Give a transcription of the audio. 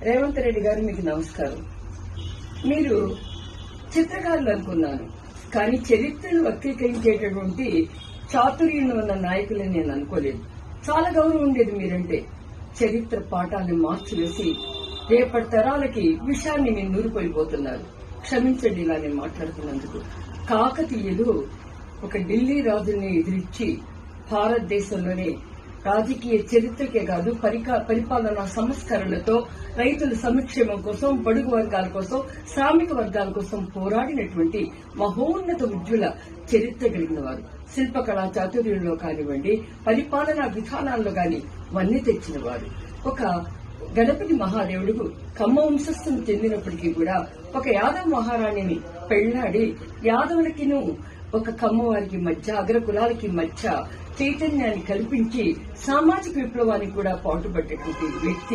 రేవంత్ రెడ్డి గారు, మీకు నమస్కారం. మీరు చిత్రకారులు అనుకున్నాను, కానీ చరిత్రను వక్రీకరించేటటువంటి చాతుర్యం ఉన్న నాయకులని నేను అనుకోలేదు. చాలా గౌరవం ఉండేది మీరంటే. చరిత్ర పాఠాలను మార్చివేసి రేపటి తరాలకి విషయాన్ని మీరు నూరిపోయిపోతున్నారు. క్షమించండి ఇలా నేను మాట్లాడుతున్నందుకు. కాకతీయులు ఒక ఢిల్లీ రాజుని ఎదిరించి భారతదేశంలోనే రాజకీయ చరిత్రకే కాదు పరిపాలనా సంస్కరణలతో రైతుల సంక్షేమం కోసం, బడుగు వర్గాల కోసం, శ్రామిక వర్గాల కోసం పోరాడినటువంటి మహోన్నత ఉజ్వల చరిత్ర కలిగిన వారు. శిల్పకళా చాతుర్యంలో కానివ్వండి, పరిపాలనా విధానాల్లో గాని వన్నీ తెచ్చిన వారు. ఒక గణపతి మహాదేవుడు కమ్మ వంశస్థును చెందినప్పటికీ కూడా ఒక యాదవ మహారాణిని పెళ్లాడి యాదవులకిను ఒక కమ్మవారికి మధ్య, అగ్ర కులాలకి మధ్య చైతన్యాన్ని కల్పించి సామాజిక విప్లవానికి కూడా పాటుపడ్డటువంటి వ్యక్తి.